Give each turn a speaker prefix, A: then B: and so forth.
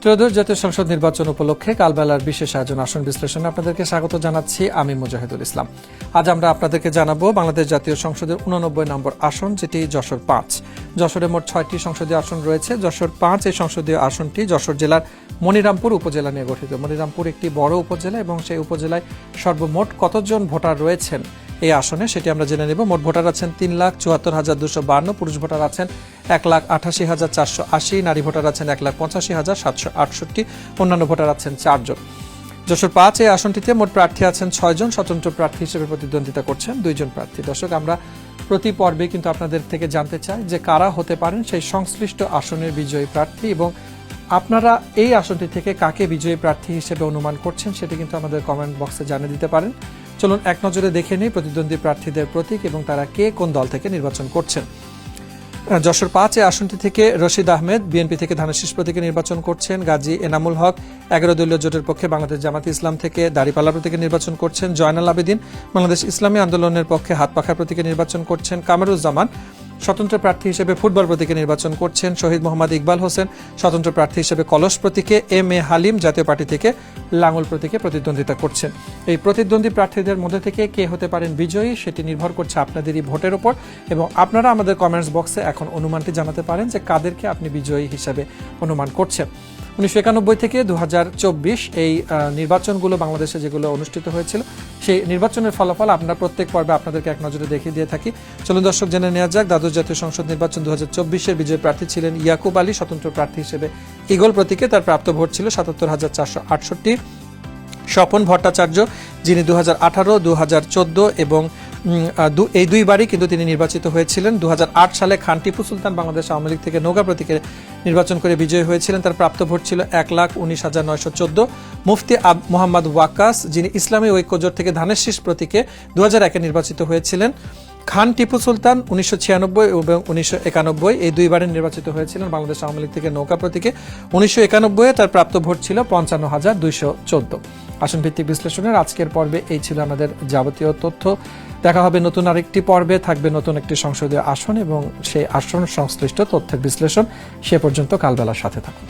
A: ত্রয়োদশ জাতীয় সংসদ নির্বাচন উপলক্ষে কালবেলার বিশেষ আয়োজন আসন বিশ্লেষণে আপনাদেরকে স্বাগত জানাচ্ছি। আমি মুজাহিদুল ইসলাম। আজ আমরা আপনাদেরকে জানাবো বাংলাদেশ জাতীয় সংসদের 89 নম্বর আসন, যেটি যশোর 5। যশোরে মোট 6টি সংসদীয় আসন রয়েছে। যশোর 5 এই সংসদীয় আসনটি যশোর জেলার মনিরামপুর উপজেলা নিয়ে গঠিত। মনিরামপুর একটি বড় উপজেলা এবং সেই উপজেলায় সর্বমোট কতজন ভোটার রয়েছেন এই আসনে সেটি আমরা জেনে নেব। মোট ভোটার আছেন 3,74,252, পুরুষ ভোটার আছেন 1,88,480, নারী ভোটার আছেন 1,85,768, অন্যান্য ভোটার আছেন 4 জন। যশোর 5 এই আসনটিতে মোট প্রার্থী আছেন 6 জন, স্বতন্ত্র প্রার্থী হিসেবে প্রতিদ্বন্দ্বিতা করছেন 2 জন প্রার্থী। দর্শক, আমরা প্রতি পর্বে কিন্তু আপনাদের থেকে জানতে চাই যে কারা হতে পারেন সেই সংশ্লিষ্ট আসনের বিজয়ী প্রার্থী, এবং আপনারা এই আসনটি থেকে কাকে বিজয়ী প্রার্থী হিসেবে অনুমান করছেন সেটি কিন্তু আমাদের কমেন্ট বক্সে জানিয়ে দিতে পারেন। চলুন এক নজরে দেখে নিই প্রতিদ্বন্দ্বী প্রার্থীদের প্রতীক এবং তারা কে কোন দল থেকে নির্বাচন করছেন। যশোর 5 এই আসনটি থেকে রশিদ আহমেদ বিএনপি থেকে ধানের শীষ প্রতীকে নির্বাচন করছেন। গাজী এনামুল হক 11 দলীয় জোটের পক্ষে বাংলাদেশ জামাতে ইসলাম থেকে দাঁড়িপাল্লা প্রতীকে নির্বাচন করছেন। জয়নাল আবেদিন বাংলাদেশ ইসলামী আন্দোলনের পক্ষে হাতপাখা প্রতীকে নির্বাচন করছেন। কামরুজ্জামান স্বতন্ত্র প্রার্থী হিসেবে ফুটবল প্রতীকে নির্বাচন করছেন। শহীদ মোহাম্মদ ইকবাল হোসেন স্বতন্ত্র প্রার্থী হিসেবে কলস প্রতীকে, এম এ হালিম জাতীয় পার্টি থেকে লাঙ্গল প্রতীকে প্রতিদ্বন্দ্বিতা করছেন। এই প্রতিদ্বন্দ্বী প্রার্থীদের মধ্যে থেকে কে হতে পারেন বিজয়ী সেটি নির্ভর করছে আপনাদেরই ভোটের উপর, এবং আপনারা আমাদের কমেন্টস বক্সে এখন অনুমানটি জানাতে পারেন যে কাদেরকে আপনি বিজয়ী হিসেবে অনুমান করছেন। 1991 থেকে 2024 এই নির্বাচনগুলো বাংলাদেশে যেগুলো অনুষ্ঠিত হয়েছিল সেই নির্বাচনের ফলাফল আমরা প্রত্যেক পর্বে আপনাদেরকে এক নজরে দেখিয়ে দিয়ে থাকি। চলুন দর্শক, জেনে নেওয়া যাক দ্বাদশ জাতীয় সংসদ নির্বাচন 2024-এর বিজয়ী প্রার্থী ছিলেন ইয়াকুব আলী, স্বতন্ত্র প্রার্থী হিসেবে ঈগল প্রতীকে। তার প্রাপ্ত ভোট ছিল 77,468। স্বপন ভট্টাচার্য, যিনি 2018, 2014 এবং এই দুইবারই কিন্তু তিনি নির্বাচিত হয়েছিলেন। 2008 সালে খান টিপু সুলতান বাংলাদেশ আওয়ামী লীগ থেকে নৌকা প্রতীকে নির্বাচন করে বিজয়ী হয়েছিলেন। তার প্রাপ্ত ভোট ছিল 1,19,914। মুফতি মোহাম্মদ ওয়াকাস, যিনি ইসলামী ঐক্যজোট থেকে ধানের শীষ প্রতীকে 2001-এ নির্বাচিত হয়েছিলেন। খান টিপু সুলতান 1996 এবং 1991 এই দুইবারে নির্বাচিত হয়েছিলেন বাংলাদেশ আওয়ামী লীগ থেকে নৌকা প্রতীকে। 1991-এ তার প্রাপ্ত ভোট ছিল 55,214। আসন ভিত্তিক বিশ্লেষণের আজকের পর্বে এই ছিল আমাদের যাবতীয় তথ্য। দেখা হবে নতুন আরেকটি পর্বে, থাকবে নতুন একটি সংসদীয় আসন এবং সেই আসন সংশ্লিষ্ট তথ্যের বিশ্লেষণ। সে পর্যন্ত কালবেলার সাথে থাকুন।